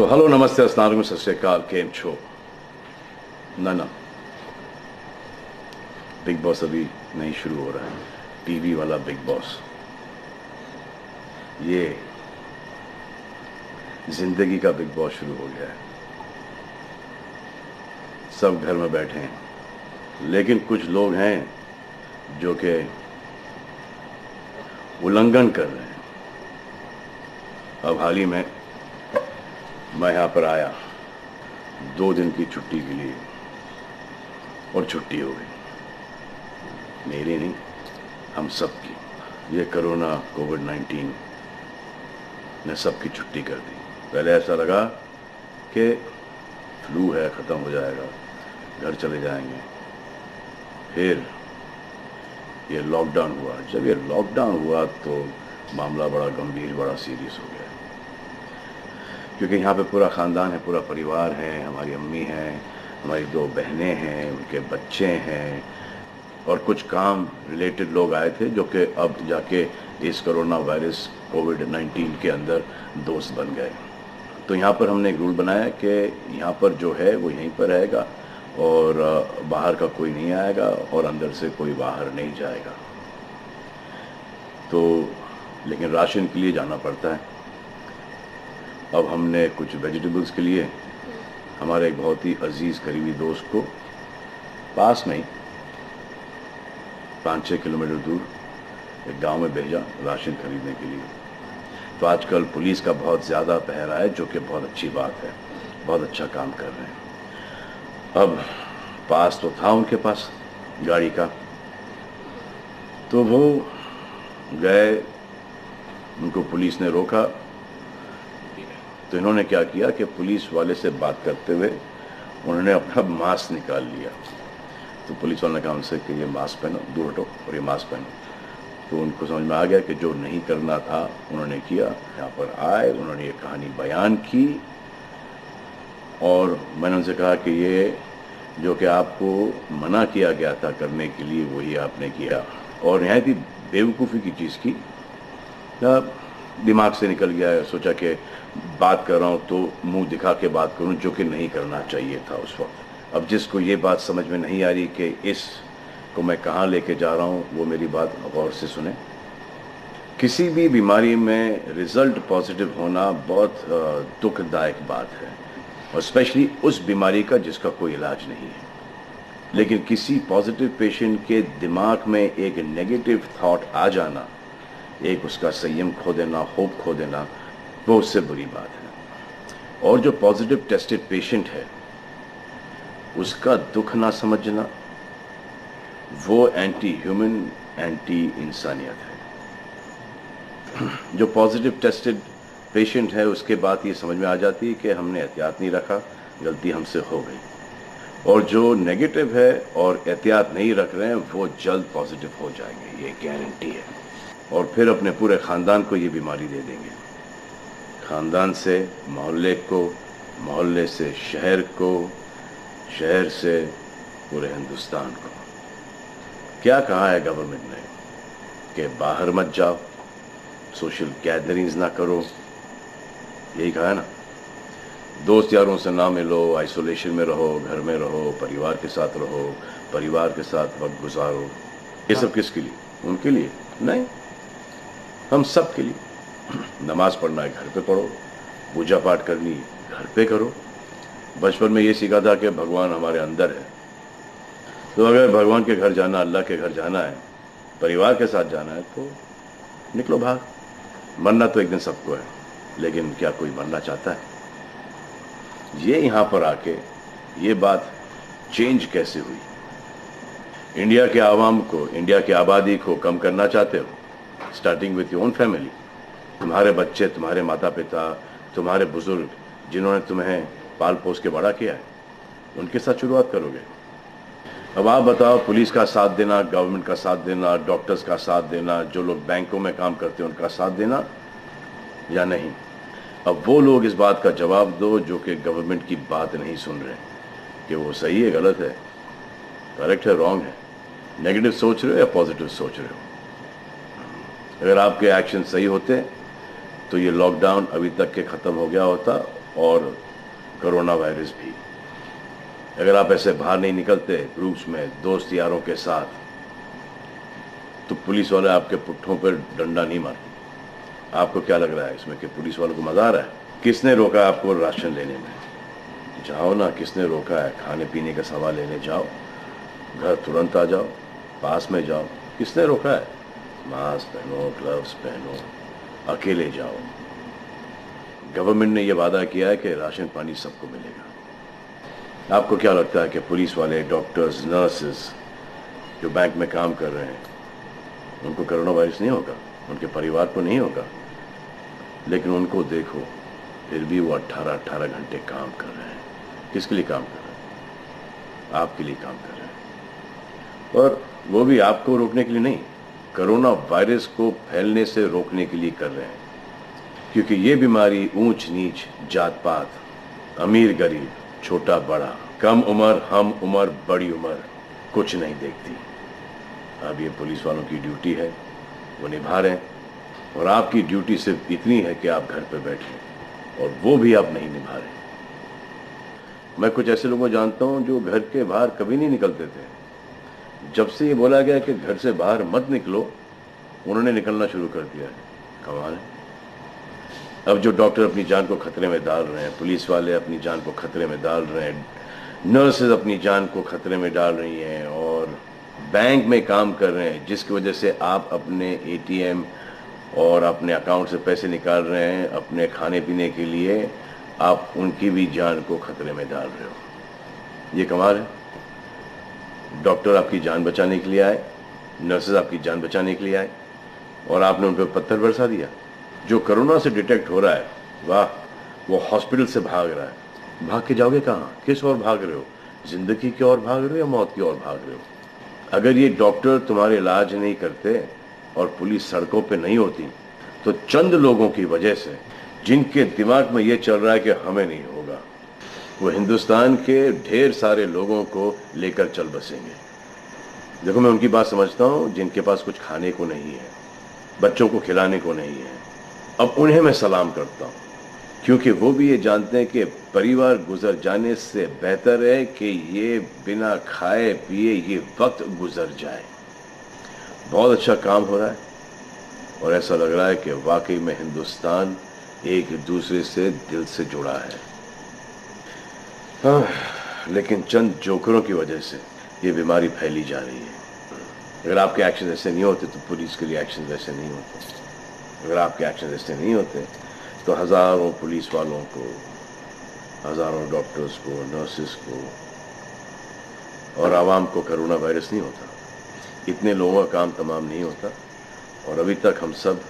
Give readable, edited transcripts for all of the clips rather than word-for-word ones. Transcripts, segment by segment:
तो हेलो नमस्ते अस्सलाम वालेकुम सत श्री अकाल केम छो ना बिग बॉस अभी नहीं शुरू हो रहा है। टीवी वाला बिग बॉस, ये जिंदगी का बिग बॉस शुरू हो गया है। सब घर में बैठे हैं, लेकिन कुछ लोग हैं जो कि उल्लंघन कर रहे हैं। अब हाल ही में मैं यहाँ पर आया 2 दिन की छुट्टी के लिए, और छुट्टी हो गई। मेरी नहीं, हम सब की। ये कोरोना कोविड-19 ने सबकी छुट्टी कर दी। पहले ऐसा लगा कि फ्लू है, ख़त्म हो जाएगा, घर चले जाएंगे। फिर ये लॉकडाउन हुआ। जब ये लॉकडाउन हुआ तो मामला बड़ा गंभीर, बड़ा सीरियस हो गया, क्योंकि यहाँ पे पूरा ख़ानदान है, पूरा परिवार है। हमारी अम्मी हैं, हमारी 2 बहनें हैं, उनके बच्चे हैं, और कुछ काम रिलेटेड लोग आए थे जो कि अब जाके इस कोरोना वायरस कोविड-19 के अंदर दोस्त बन गए। तो यहाँ पर हमने एक रूल बनाया कि यहाँ पर जो है वो यहीं पर रहेगा, और बाहर का कोई नहीं आएगा, और अंदर से कोई बाहर नहीं जाएगा। तो लेकिन राशन के लिए जाना पड़ता है। अब हमने कुछ वेजिटेबल्स के लिए हमारे एक बहुत ही अजीज़ करीबी दोस्त को पास में ही 5-6 किलोमीटर दूर एक गांव में भेजा राशन खरीदने के लिए। तो आजकल पुलिस का बहुत ज़्यादा पहरा है, जो कि बहुत अच्छी बात है, बहुत अच्छा काम कर रहे हैं। अब पास तो था उनके पास गाड़ी का, तो वो गए, उनको पुलिस ने रोका। तो इन्होंने क्या किया कि पुलिस वाले से बात करते हुए उन्होंने अपना मास्क निकाल लिया। तो पुलिस वाले ने कहा उनसे कि ये मास्क पहनो, दूर हटो और ये मास्क पहनो। तो उनको समझ में आ गया कि जो नहीं करना था उन्होंने किया। यहाँ पर आए, उन्होंने ये कहानी बयान की, और मैंने उनसे कहा कि ये जो कि आपको मना किया गया था करने के लिए, वही आपने किया, और नहायत ही बेवकूफ़ी की चीज़ की। दिमाग से निकल गया। सोचा कि बात कर रहा हूँ तो मुंह दिखा के बात करूँ, जो कि नहीं करना चाहिए था उस वक्त। अब जिसको ये बात समझ में नहीं आ रही कि इस को मैं कहाँ लेके जा रहा हूँ, वो मेरी बात गौर से सुने। किसी भी बीमारी में रिज़ल्ट पॉजिटिव होना बहुत दुखदायक बात है, और स्पेशली उस बीमारी का जिसका कोई इलाज नहीं है। लेकिन किसी पॉजिटिव पेशेंट के दिमाग में एक नेगेटिव थॉट आ जाना, एक उसका संयम खो देना, होप खो देना, वो उससे बुरी बात है। और जो पॉजिटिव टेस्टेड पेशेंट है, उसका दुख ना समझना, वो एंटी ह्यूमन, एंटी इंसानियत है। जो पॉजिटिव टेस्टेड पेशेंट है, उसके बाद ये समझ में आ जाती है कि हमने एहतियात नहीं रखा, गलती हमसे हो गई। और जो नेगेटिव है और एहतियात नहीं रख रहे हैं, वो जल्द पॉजिटिव हो जाएंगे, ये गारंटी है। और फिर अपने पूरे ख़ानदान को ये बीमारी दे देंगे। ख़ानदान से मोहल्ले को, मोहल्ले से शहर को, शहर से पूरे हिंदुस्तान को। क्या कहा है गवर्नमेंट ने कि बाहर मत जाओ, सोशल गैदरिंग्स ना करो, यही कहा है ना। दोस्त यारों से ना मिलो, आइसोलेशन में रहो, घर में रहो, परिवार के साथ रहो, परिवार के साथ वक्त गुजारो। ये सब किसके लिए? उनके लिए नहीं, हम सब के लिए। नमाज पढ़ना है घर पे पढ़ो, पूजा पाठ करनी है घर पे करो। बचपन में ये सीखा था कि भगवान हमारे अंदर है, तो अगर भगवान के घर जाना, अल्लाह के घर जाना है, परिवार के साथ जाना है, तो निकलो भाग। मरना तो एक दिन सबको है, लेकिन क्या कोई मरना चाहता है? ये यहाँ पर आके ये बात चेंज कैसे हुई? इंडिया के आवाम को, इंडिया की आबादी को कम करना चाहते हो? Starting with your own family. तुम्हारे बच्चे, तुम्हारे माता पिता, तुम्हारे बुजुर्ग, जिन्होंने तुम्हें पाल पोस के बड़ा किया है, उनके साथ शुरुआत करोगे। अब आप बताओ, पुलिस का साथ देना, गवर्नमेंट का साथ देना, डॉक्टर्स का साथ देना, जो लोग बैंकों में काम करते हैं उनका साथ देना या नहीं? अब वो लोग इस बात का जवाब दो जो कि गवर्नमेंट की बात नहीं सुन रहे, कि वो सही है, गलत है, करेक्ट है, रॉन्ग है, नेगेटिव सोच रहे हो या पॉजिटिव सोच रहे हो। अगर आपके एक्शन सही होते तो ये लॉकडाउन अभी तक के ख़त्म हो गया होता, اور कोरोना वायरस भी। अगर आप ऐसे बाहर नहीं निकलते ग्रुप्स में दोस्त यारों के साथ, तो पुलिस वाले आपके पुट्ठों पर डंडा नहीं मारते। आपको क्या लग रहा है इसमें कि पुलिस वालों को मजा आ रहा है? किसने रोका आपको राशन लेने में? जाओ ना, किसने रोका है? खाने पीने का सामान लेने जाओ, घर तुरंत आ जाओ, पास में जाओ, किसने रोका है? मास्क पहनो, ग्लव्स पहनो, अकेले जाओ। गवर्नमेंट ने यह वादा किया है कि राशन पानी सबको मिलेगा। आपको क्या लगता है कि पुलिस वाले, डॉक्टर्स, नर्सेस जो बैंक में काम कर रहे हैं, उनको कोरोना वायरस नहीं होगा? उनके परिवार को नहीं होगा? लेकिन उनको देखो, फिर भी वो 18-18 घंटे काम कर रहे हैं। किसके लिए काम कर रहे हैं? आपके लिए काम कर रहे हैं। और वो भी आपको रोकने के लिए नहीं, कोरोना वायरस को फैलने से रोकने के लिए कर रहे हैं। क्योंकि ये बीमारी ऊंच नीच, जात पात, अमीर गरीब, छोटा बड़ा, कम उम्र, हम उम्र, बड़ी उम्र कुछ नहीं देखती। अब ये पुलिस वालों की ड्यूटी है, वो निभा रहे हैं। और आपकी ड्यूटी सिर्फ इतनी है कि आप घर पर बैठे, और वो भी आप नहीं निभा रहे। मैं कुछ ऐसे लोगों को जानता हूं जो घर के बाहर कभी नहीं निकलते थे। जब से ये बोला गया कि घर से बाहर मत निकलो, उन्होंने निकलना शुरू कर दिया है। कमाल है। अब जो डॉक्टर अपनी जान को खतरे में डाल रहे हैं, पुलिस वाले अपनी जान को खतरे में डाल रहे हैं, नर्सेज अपनी जान को खतरे में डाल रही हैं, और बैंक में काम कर रहे हैं, जिसकी वजह से आप अपने एटीएम और अपने अकाउंट से पैसे निकाल रहे हैं अपने खाने पीने के लिए, आप उनकी भी जान को खतरे में डाल रहे हो। ये कमाल है। डॉक्टर आपकी जान बचाने के लिए आए, नर्सेज आपकी जान बचाने के लिए आए, और आपने उन पर पत्थर बरसा दिया। जो कोरोना से डिटेक्ट हो रहा है, वाह, वो हॉस्पिटल से भाग रहा है। भाग के जाओगे कहाँ? किस ओर भाग रहे हो? जिंदगी की ओर भाग रहे हो या मौत की ओर भाग रहे हो? अगर ये डॉक्टर तुम्हारे इलाज नहीं करते और पुलिस सड़कों पे नहीं होती, तो चंद लोगों की वजह से, जिनके दिमाग में ये चल रहा है कि हमें नहीं होगा, वो हिंदुस्तान के ढेर सारे लोगों को लेकर चल बसेंगे। देखो, मैं उनकी बात समझता हूँ जिनके पास कुछ खाने को नहीं है, बच्चों को खिलाने को नहीं है। अब उन्हें मैं सलाम करता हूँ, क्योंकि वो भी ये जानते हैं कि परिवार गुजर जाने से बेहतर है कि ये बिना खाए पिए ये वक्त गुजर जाए। बहुत अच्छा काम हो रहा है, और ऐसा लग रहा है कि वाकई में हिंदुस्तान एक दूसरे से दिल से जुड़ा है। हाँ, लेकिन चंद जोकरों की वजह से ये बीमारी फैली जा रही है। अगर आपके एक्शन ऐसे नहीं होते तो पुलिस के लिए एक्शन ऐसे नहीं होते। अगर आपके एक्शन ऐसे नहीं होते तो हज़ारों पुलिस वालों को, हज़ारों डॉक्टर्स को, नर्सेस को और आवाम को कोरोना वायरस नहीं होता। इतने लोगों का काम तमाम नहीं होता, और अभी तक हम सब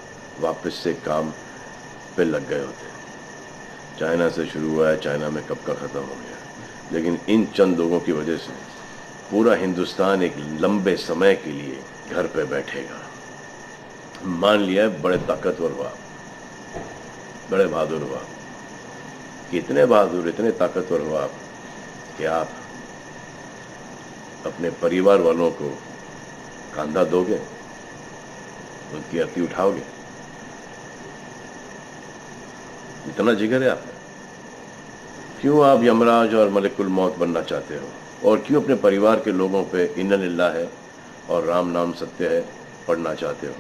वापस से काम पे लग गए होते। चाइना से शुरू हुआ है, चाइना में कब का ख़त्म हो गया। लेकिन इन चंद लोगों की वजह से पूरा हिंदुस्तान एक लंबे समय के लिए घर पे बैठेगा। मान लिया है बड़े ताकतवर हुआ, बड़े बहादुर हुआ। कितने बहादुर, इतने ताकतवर हुआ आप कि आप अपने परिवार वालों को कंधा दोगे, उनकी अर्थी उठाओगे। इतना जिगर है आप? क्यों आप यमराज और मलिकुल मौत बनना चाहते हो? और क्यों अपने परिवार के लोगों पे इन्ना लिल्लाह है और राम नाम सत्य है पढ़ना चाहते हो?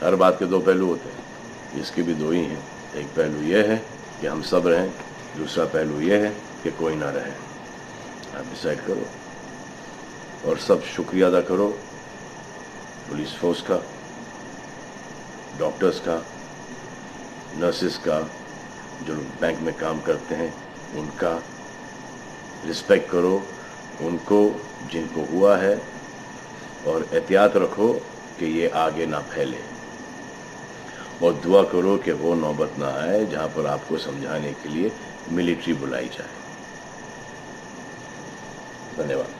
हर बात के दो पहलू होते हैं, इसके भी दो ही हैं। एक पहलू यह है कि हम सब रहें, दूसरा पहलू यह है कि कोई ना रहे। आप डिसाइड करो, और सब शुक्रिया अदा करो पुलिस फोर्स का, डॉक्टर्स का, नर्सेस का, जो बैंक में काम करते हैं उनका। रिस्पेक्ट करो उनको जिनको हुआ है, और एहतियात रखो कि ये आगे ना फैले, और दुआ करो कि वो नौबत ना आए जहां पर आपको समझाने के लिए मिलिट्री बुलाई जाए। धन्यवाद।